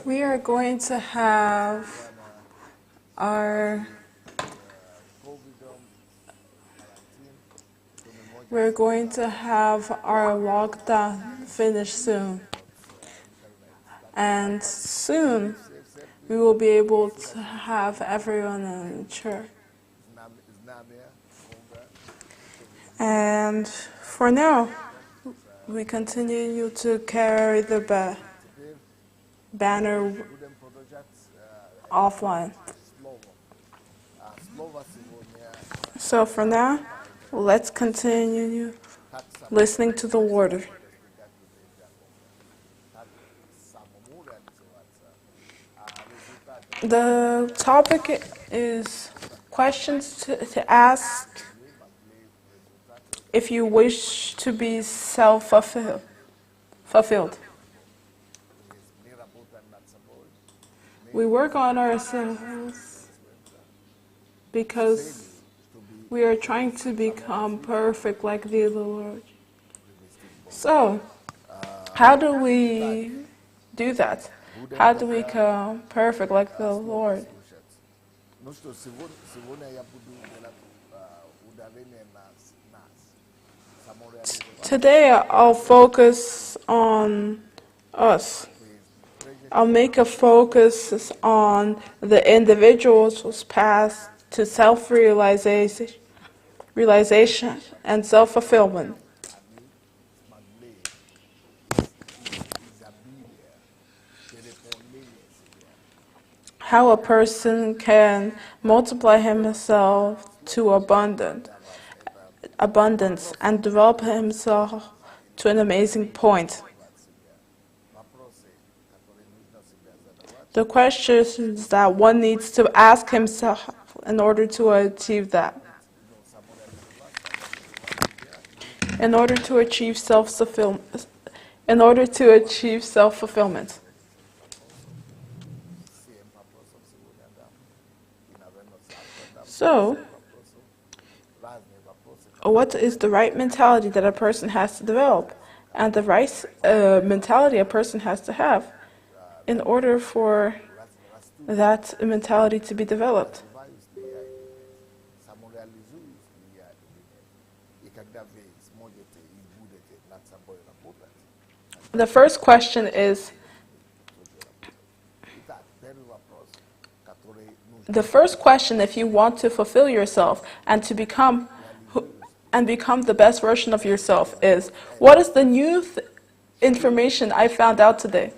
We are going to have our lockdown finish soon. And soon we will be able to have everyone in church. And for now, we continue to carry the banner offline. So for now, let's continue listening to the water. The topic is questions to ask if you wish to be self-fulfilled. We work on ourselves because we are trying to become perfect like the Lord. So, how do we do that? How do we become perfect like the Lord? Today I'll focus on us. I'll make a focus on the individual's path to self-realization and self-fulfillment. How a person can multiply himself to abundance and develop himself to an amazing point. The questions that one needs to ask himself in order to achieve that. In order to achieve self-fulfillment. So, what is the right mentality that a person has to develop, and the right mentality a person has to have in order for that mentality to be developed? The first question is, if you want to fulfill yourself and to become the best version of yourself, is, what is the new information I found out today?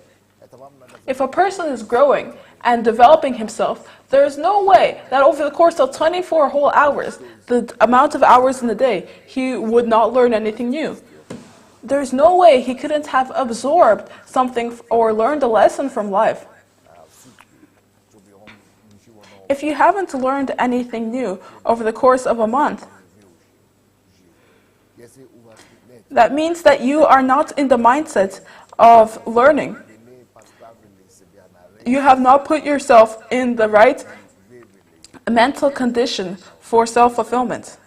If a person is growing and developing himself, there is no way that over the course of 24 whole hours, the amount of hours in the day, he would not learn anything new. There's no way he couldn't have absorbed something or learned a lesson from life. If you haven't learned anything new over the course of a month, that means that you are not in the mindset of learning. You have not put yourself in the right mental condition for self-fulfillment.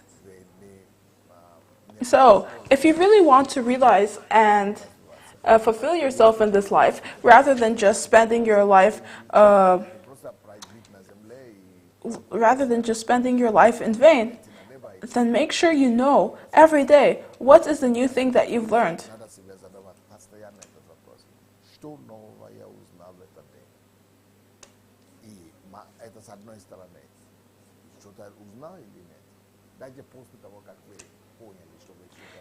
So, if you really want to realize and fulfill yourself in this life, rather than just spending your life in vain, then make sure you know every day what is the new thing that you've learned.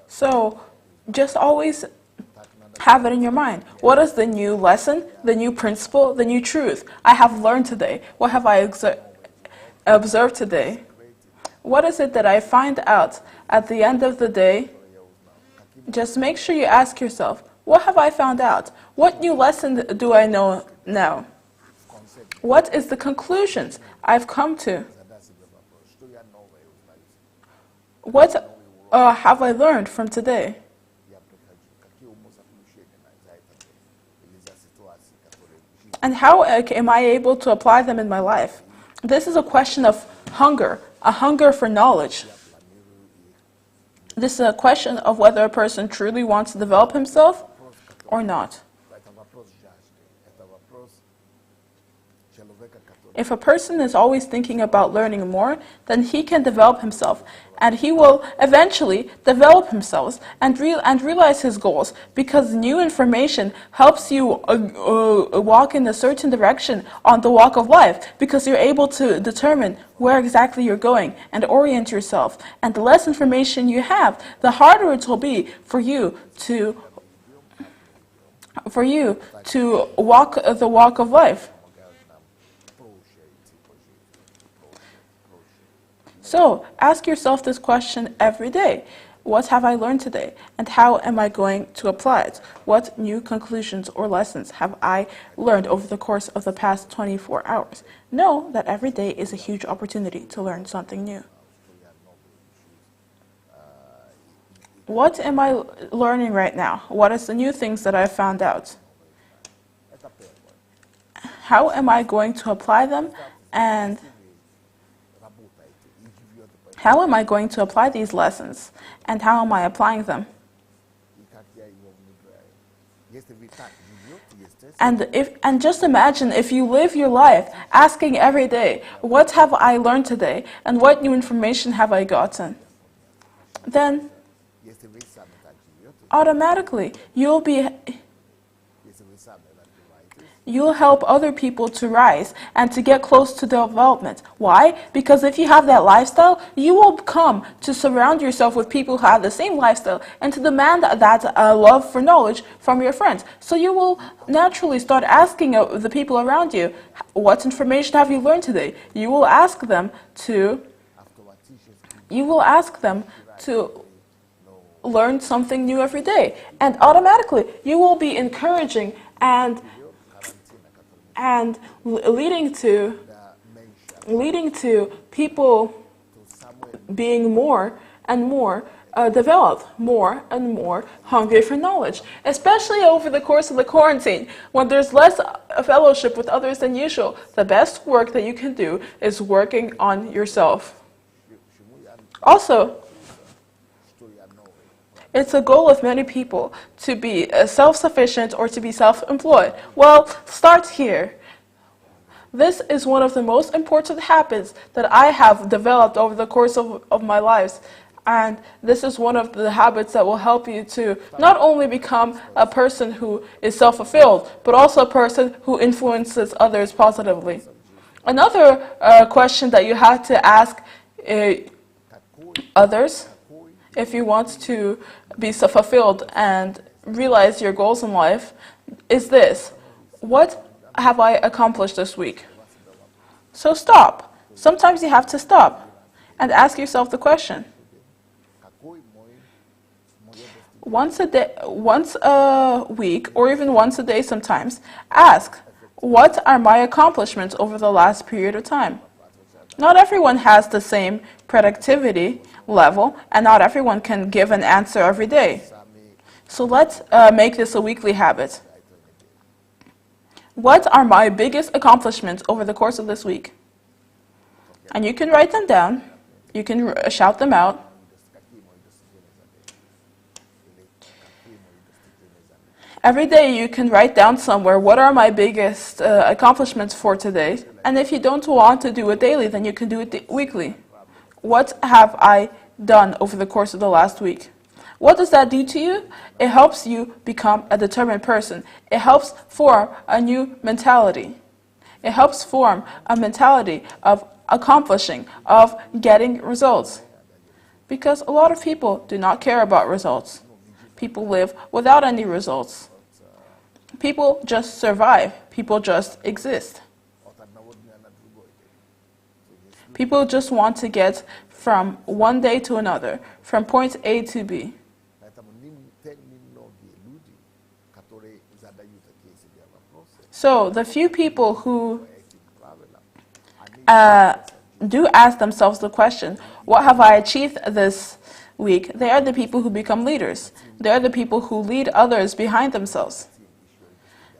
So, just always have it in your mind. What is the new lesson, the new principle, the new truth I have learned today? What have I observed today? What is it that I find out at the end of the day? Just make sure you ask yourself, what have I found out? What new lesson do I know now? What is the conclusions I've come to? What have I learned from today? And how am I able to apply them in my life? This is a question of hunger, a hunger for knowledge. This is a question of whether a person truly wants to develop himself or not. If a person is always thinking about learning more, then he can develop himself, and he will eventually develop himself and realize his goals, because new information helps you walk in a certain direction on the walk of life, because you're able to determine where exactly you're going and orient yourself. And the less information you have, the harder it will be for you to walk the walk of life. So, ask yourself this question every day. What have I learned today? And how am I going to apply it? What new conclusions or lessons have I learned over the course of the past 24 hours? Know that every day is a huge opportunity to learn something new. What am I learning right now? What is the new things that I've found out? How am I going to apply them? And how am I going to apply these lessons? And how am I applying them? And just imagine if you live your life asking every day, what have I learned today? And what new information have I gotten? Then automatically you'll help other people to rise and to get close to development. Why? Because if you have that lifestyle, you will come to surround yourself with people who have the same lifestyle and to demand that love for knowledge from your friends. So you will naturally start asking the people around you, what information have you learned today? You will ask them to learn something new every day. And automatically, you will be encouraging and leading to people being more and more developed, more and more hungry for knowledge, especially over the course of the quarantine, when there's less fellowship with others than usual. The best work that you can do is working on yourself. Also, it's a goal of many people to be self-sufficient or to be self-employed. Well, start here. This is one of the most important habits that I have developed over the course of my life. And this is one of the habits that will help you to not only become a person who is self-fulfilled, but also a person who influences others positively. Another question that you have to ask others, if you want to be fulfilled and realize your goals in life, is this: what have I accomplished this week? So stop. Sometimes you have to stop and ask yourself the question. Once a week, or even once a day sometimes, ask, what are my accomplishments over the last period of time? Not everyone has the same productivity level, and not everyone can give an answer every day. So let's make this a weekly habit. What are my biggest accomplishments over the course of this week? And you can write them down. You can shout them out. Every day you can write down somewhere, what are my biggest accomplishments for today? And if you don't want to do it daily, then you can do it weekly. What have I done over the course of the last week? What does that do to you? It helps you become a determined person. It helps form a new mentality. It helps form a mentality of accomplishing, of getting results. Because a lot of people do not care about results. People live without any results. People just survive. People just exist. People just want to get from one day to another, from point A to B. So the few people who do ask themselves the question, what have I achieved this week? They are the people who become leaders. They are the people who lead others behind themselves.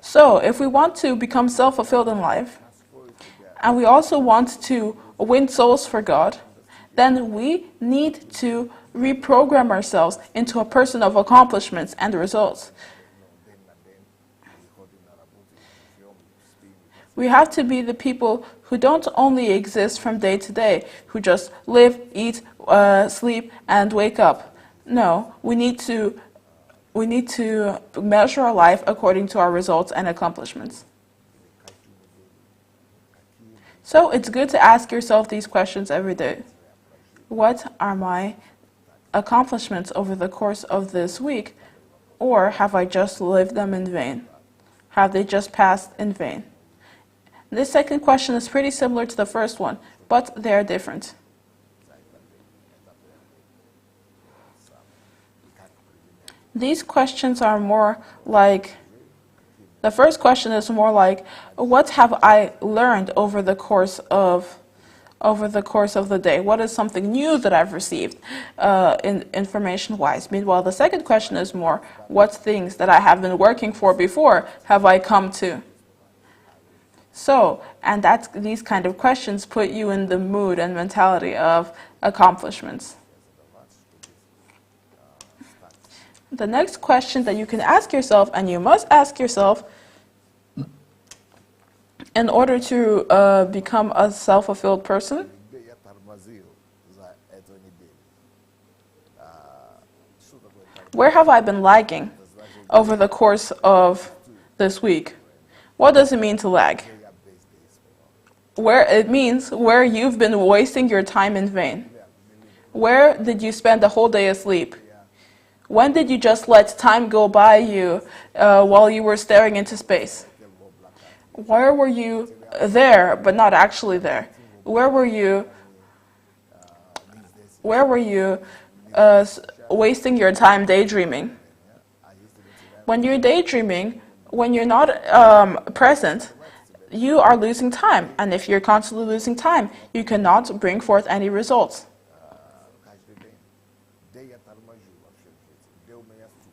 So if we want to become self-fulfilled in life, and we also want to win souls for God, then we need to reprogram ourselves into a person of accomplishments and results. We have to be the people who don't only exist from day to day, who just live, eat, sleep, and wake up. No, we need to measure our life according to our results and accomplishments. So it's good to ask yourself these questions every day. What are my accomplishments over the course of this week? Or have I just lived them in vain? Have they just passed in vain? This second question is pretty similar to the first one, but they are different. These questions are more like, the first question is more like, what have I learned over the course of the day? What is something new that I've received information-wise? Meanwhile, the second question is more, what things that I have been working for before have I come to? So, and these kind of questions put you in the mood and mentality of accomplishments. The next question that you can ask yourself, and you must ask yourself, in order to become a self-fulfilled person, where have I been lagging over the course of this week? What does it mean to lag? It means where you've been wasting your time in vain. Where did you spend the whole day asleep? When did you just let time go by you while you were staring into space? Where were you there but not actually there? Where were you wasting your time daydreaming? When you're daydreaming, when you're not present, you are losing time. And if you're constantly losing time, you cannot bring forth any results.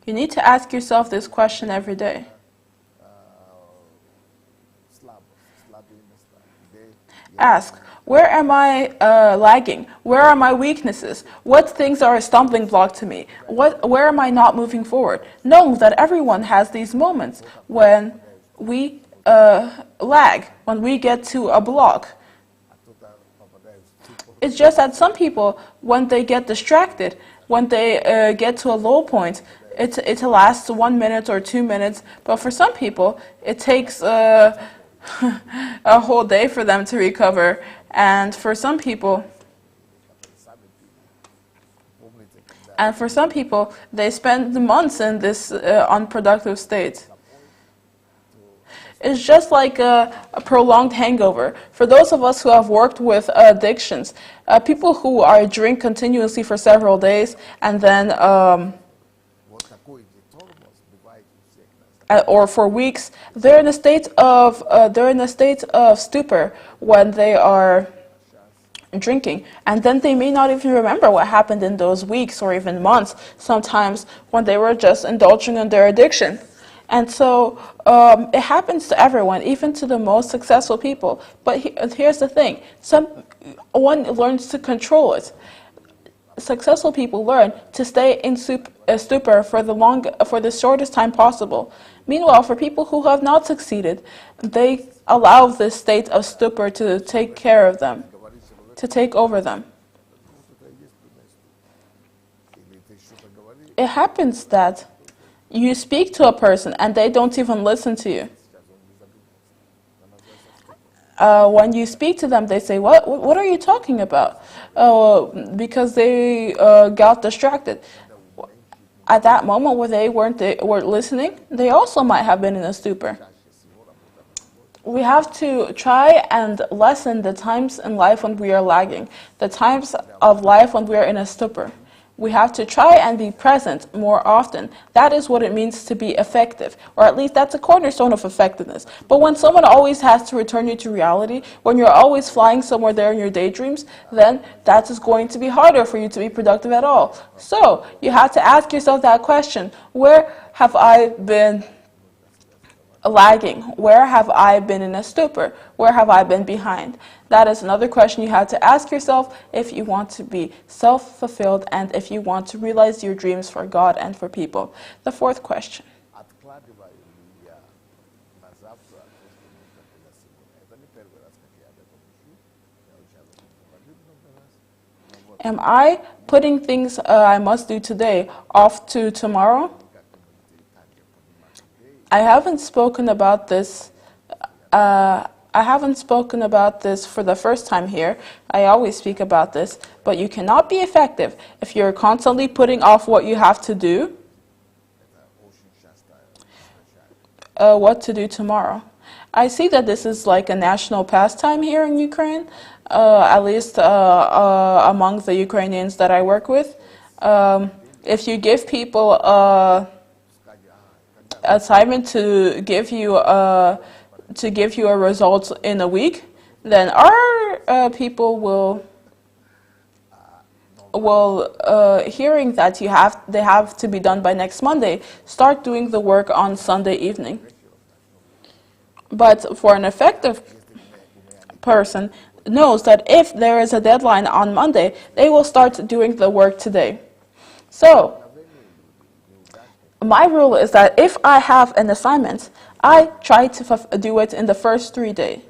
You need to ask yourself this question every day. Ask, where am I lagging? Where are my weaknesses? What things are a stumbling block to me? Where am I not moving forward? Know that everyone has these moments when we lag, when we get to a block. It's just that some people, when they get distracted, when they get to a low point, it lasts 1 minute or 2 minutes, but for some people, it takes a whole day for them to recover, and for some people, they spend months in this unproductive state. It's just like a prolonged hangover. For those of us who have worked with addictions, people who drink continuously for several days and then, or for weeks, they're in a state of stupor when they are drinking, and then they may not even remember what happened in those weeks or even months. Sometimes when they were just indulging in their addiction. And so it happens to everyone, even to the most successful people. But here's the thing. One learns to control it. Successful people learn to stay in stupor for the shortest time possible. Meanwhile, for people who have not succeeded, they allow this state of stupor to take care of them, to take over them. It happens that you speak to a person and they don't even listen to you. When you speak to them, they say, what are you talking about? Because they got distracted. At that moment where they weren't listening, they also might have been in a stupor. We have to try and lessen the times in life when we are lagging, the times of life when we are in a stupor. We have to try and be present more often. That is what it means to be effective, or at least that's a cornerstone of effectiveness. But when someone always has to return you to reality, when you're always flying somewhere there in your daydreams, then that is going to be harder for you to be productive at all. So you have to ask yourself that question: where have I been lagging? Where have I been in a stupor? Where have I been behind? That is another question you have to ask yourself if you want to be self-fulfilled and if you want to realize your dreams for God and for people. The fourth question. Am I putting things I must do today off to tomorrow? I haven't spoken about this. I haven't spoken about this for the first time here. I always speak about this. But you cannot be effective if you're constantly putting off what you have to do, what to do tomorrow. I see that this is like a national pastime here in Ukraine, at least among the Ukrainians that I work with. If you give people assignment to give you a result in a week, then our people will hearing that they have to be done by next Monday, start doing the work on Sunday evening. But for an effective person knows that if there is a deadline on Monday, they will start doing the work today. So my rule is that if I have an assignment, I try to do it in the first 3 days.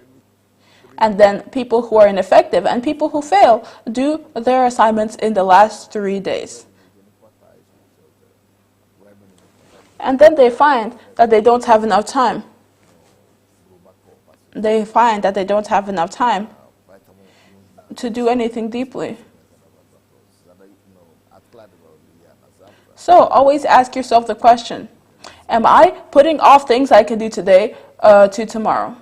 And then people who are ineffective and people who fail do their assignments in the last 3 days. And then they find that they don't have enough time. They find that they don't have enough time to do anything deeply. So always ask yourself the question, am I putting off things I can do today to tomorrow?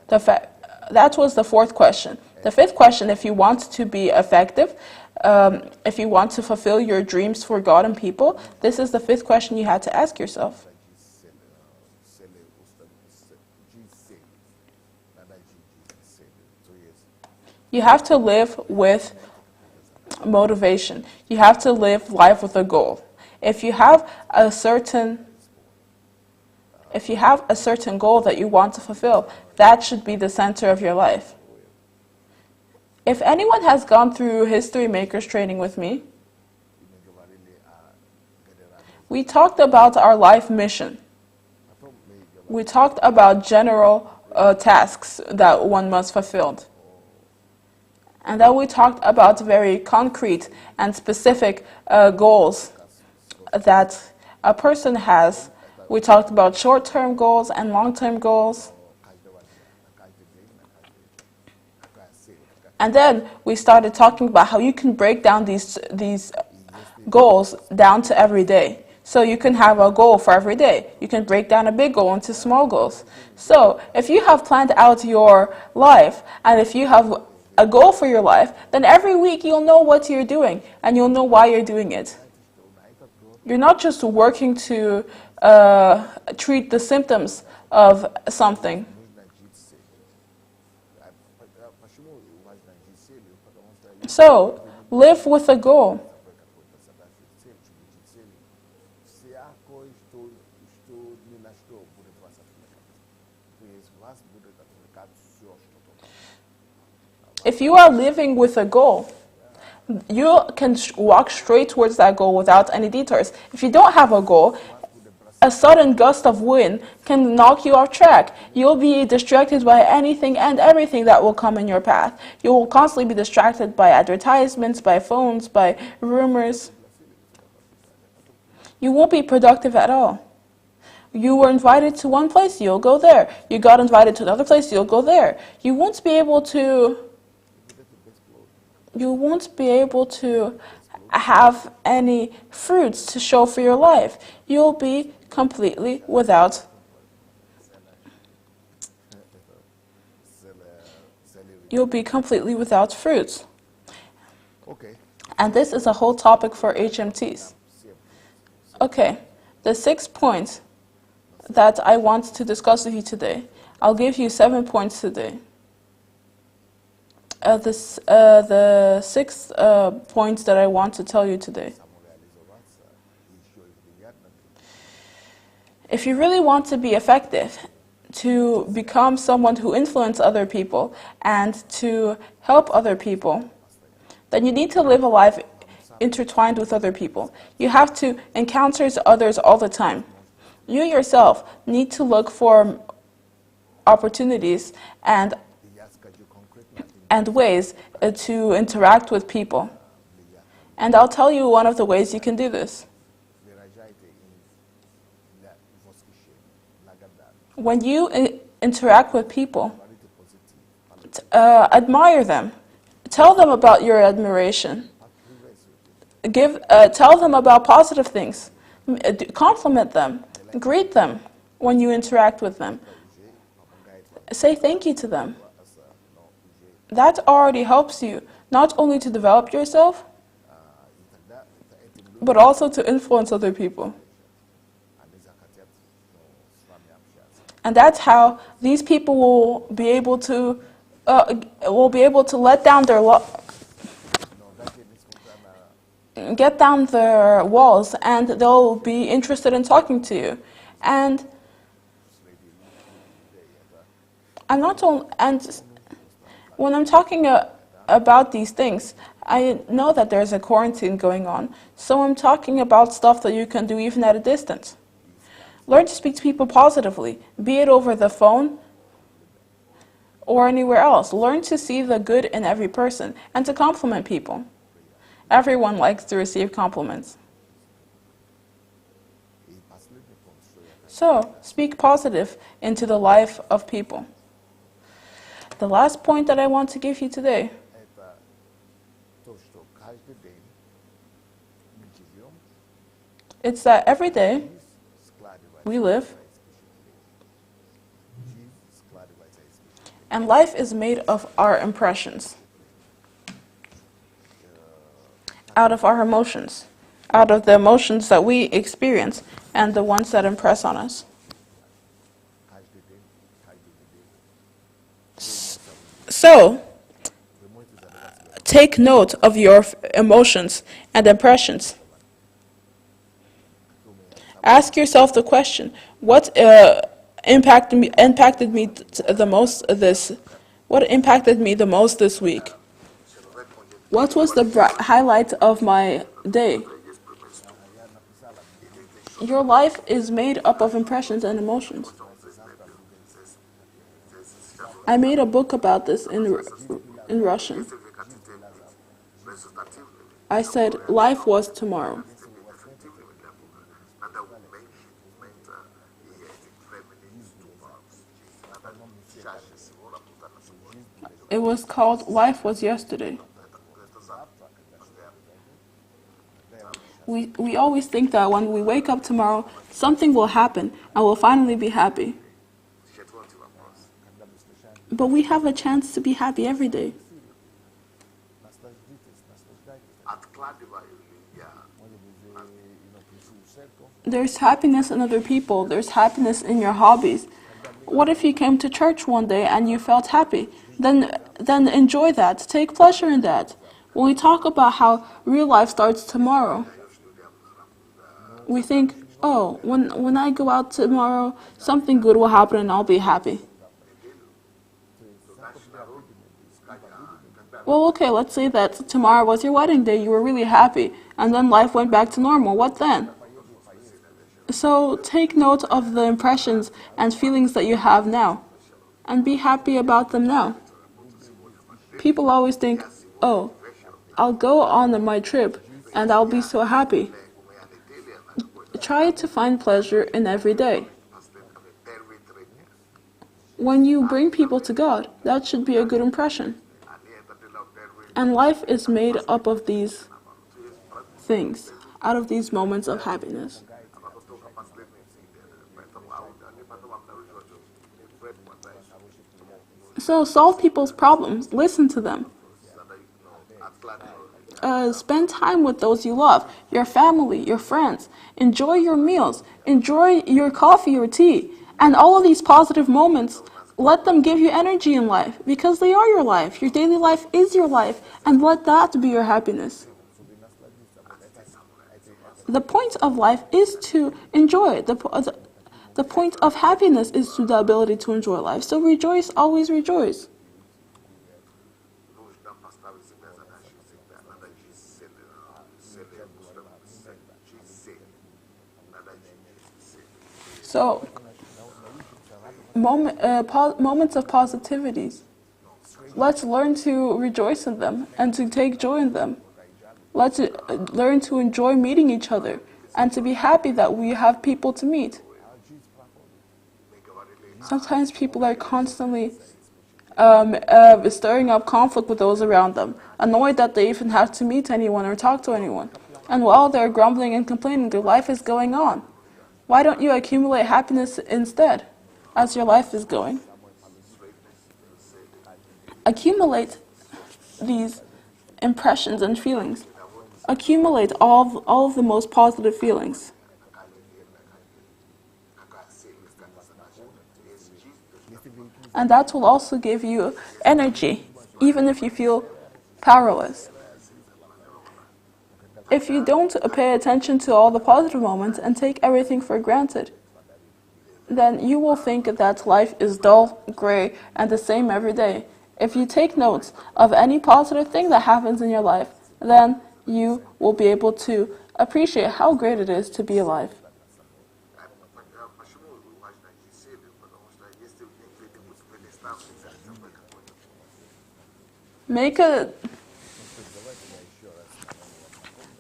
That was the fourth question. The fifth question, if you want to be effective, if you want to fulfill your dreams for God and people, this is the fifth question you had to ask yourself. You have to live with motivation. You have to live life with a goal. If you have a certain goal that you want to fulfill, that should be the center of your life. If anyone has gone through History Makers training with me, we talked about our life mission. We talked about general tasks that one must fulfill. And then we talked about very concrete and specific goals that a person has. We talked about short-term goals and long-term goals. And then we started talking about how you can break down these goals down to every day. So you can have a goal for every day. You can break down a big goal into small goals. So if you have planned out your life, and if you have a goal for your life, then every week you'll know what you're doing, and you'll know why you're doing it. You're not just working to treat the symptoms of something. So, live with a goal. If you are living with a goal, you can walk straight towards that goal without any detours. If you don't have a goal, a sudden gust of wind can knock you off track. You'll be distracted by anything and everything that will come in your path. You will constantly be distracted by advertisements, by phones, by rumors. You won't be productive at all. You were invited to one place, you'll go there. You got invited to another place, you'll go there. You won't be able to have any fruits to show for your life. You'll be completely without fruits. Okay. And this is a whole topic for HMTs. Okay, the 6 points that I want to discuss with you today. I'll give you 7 points today. The sixth point that I want to tell you today. If you really want to be effective, to become someone who influences other people and to help other people, then you need to live a life intertwined with other people. You have to encounter others all the time. You yourself need to look for opportunities and ways to interact with people. And I'll tell you one of the ways you can do this. When you interact with people, admire them. Tell them about your admiration. Tell them about positive things. Compliment them. Greet them when you interact with them. Say thank you to them. That already helps you not only to develop yourself, but also to influence other people. And that's how these people will be able to let down get down their walls, and they'll be interested in talking to you. And when I'm talking about these things, I know that there's a quarantine going on, so I'm talking about stuff that you can do even at a distance. Learn to speak to people positively, be it over the phone or anywhere else. Learn to see the good in every person and to compliment people. Everyone likes to receive compliments. So, speak positive into the life of people. The last point that I want to give you today it's that every day we live, and life is made of our impressions, out of our emotions, out of the emotions that we experience and the ones that impress on us. So, take note of your emotions and impressions. Ask yourself the question, what impacted me the most what impacted me the most this week? What was the highlight of my day? Your life is made up of impressions and emotions. I made a book about this in Russian. I said, life was tomorrow. It was called Life Was Yesterday. We always think that when we wake up tomorrow, something will happen and we'll finally be happy. But we have a chance to be happy every day. There's happiness in other people. There's happiness in your hobbies. What if you came to church one day and you felt happy? Then enjoy that. Take pleasure in that. When we talk about how real life starts tomorrow, we think, oh, when I go out tomorrow, something good will happen and I'll be happy. Well, okay, let's say that tomorrow was your wedding day, you were really happy, and then life went back to normal. What then? So take note of the impressions and feelings that you have now, and be happy about them now. People always think, oh, I'll go on my trip, and I'll be so happy. Try to find pleasure in every day. When you bring people to God, that should be a good impression. And life is made up of these things, out of these moments of happiness. So solve people's problems, listen to them. Spend time with those you love, your family, your friends. Enjoy your meals, enjoy your coffee or tea. And all of these positive moments Let them give you energy in life because they are your life. Your daily life is your life, and let that be your happiness. The point of life is to enjoy it. The point of happiness is to the ability to enjoy life. So rejoice, always rejoice. So moments of positivities. Let's learn to rejoice in them and to take joy in them. Let's learn to enjoy meeting each other and to be happy that we have people to meet. Sometimes people are constantly stirring up conflict with those around them, annoyed that they even have to meet anyone or talk to anyone. And while they're grumbling and complaining, their life is going on. Why don't you accumulate happiness instead, as your life is going? Accumulate these impressions and feelings. Accumulate all of the most positive feelings. And that will also give you energy, even if you feel powerless. If you don't pay attention to all the positive moments and take everything for granted, then you will think that life is dull, gray, and the same every day. If you take notes of any positive thing that happens in your life, then you will be able to appreciate how great it is to be alive.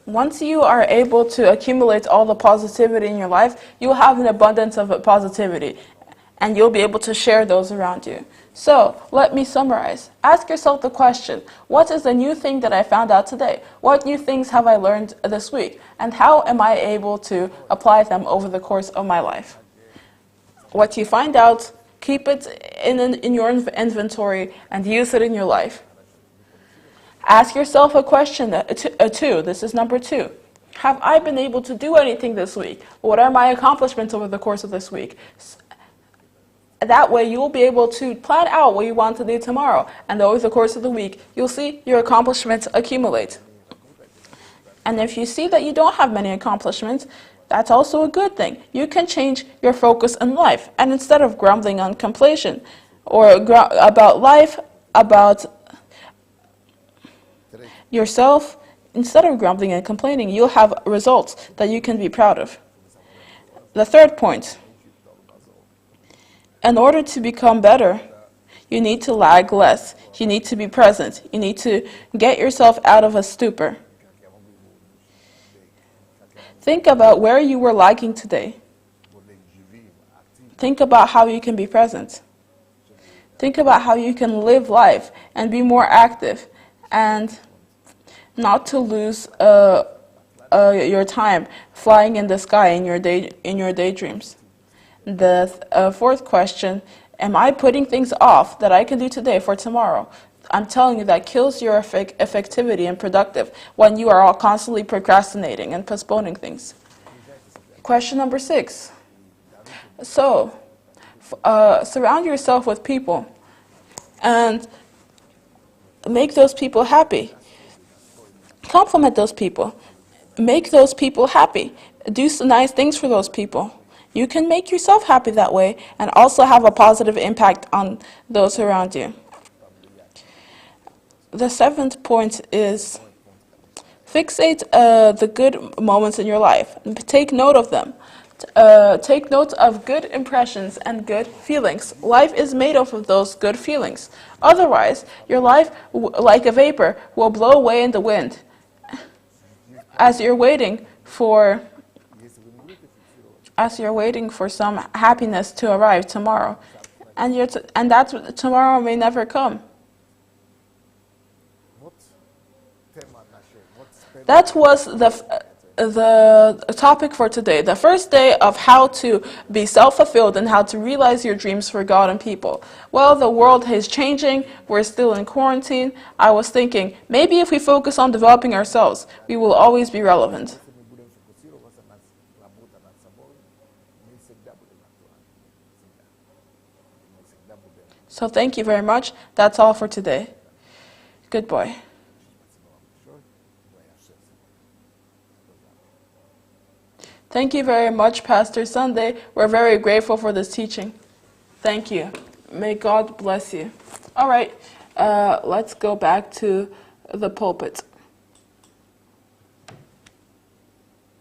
Once you are able to accumulate all the positivity in your life, you'll have an abundance of positivity, and you'll be able to share those around you. So, let me summarize. Ask yourself the question, what is the new thing that I found out today? What new things have I learned this week? And how am I able to apply them over the course of my life? What you find out, keep it in your inventory and use it in your life. Ask yourself a question, this is number 2. Have I been able to do anything this week? What are my accomplishments over the course of this week? That way you'll be able to plan out what you want to do tomorrow, and over the course of the week, you'll see your accomplishments accumulate. And if you see that you don't have many accomplishments, that's also a good thing. You can change your focus in life, and instead of grumbling on completion, or about life, about yourself, instead of grumbling and complaining, you'll have results that you can be proud of. The third point, in order to become better, you need to lag less. You need to be present. You need to get yourself out of a stupor. Think about where you were lagging today. Think about how you can be present. Think about how you can live life and be more active and not to lose your time flying in the sky in your daydreams. The fourth question, am I putting things off that I can do today for tomorrow? I'm telling you, that kills your effectivity and productive when you are all constantly procrastinating and postponing things. Question number 6. So, surround yourself with people and make those people happy. Compliment those people. Make those people happy. Do some nice things for those people. You can make yourself happy that way and also have a positive impact on those around you. The 7th point is fixate the good moments in your life. Take note of them. Take note of good impressions and good feelings. Life is made up of those good feelings. Otherwise, your life, like a vapor, will blow away in the wind as you're waiting for some happiness to arrive tomorrow, and that tomorrow may never come. That was the topic for today, the first day of how to be self-fulfilled and how to realize your dreams for God and people. Well, the world is changing. We're still in quarantine. I was thinking, maybe if we focus on developing ourselves, we will always be relevant. So thank you very much. That's all for today. Good boy. Thank you very much, Pastor Sunday. We're very grateful for this teaching. Thank you. May God bless you. All right, let's go back to the pulpit.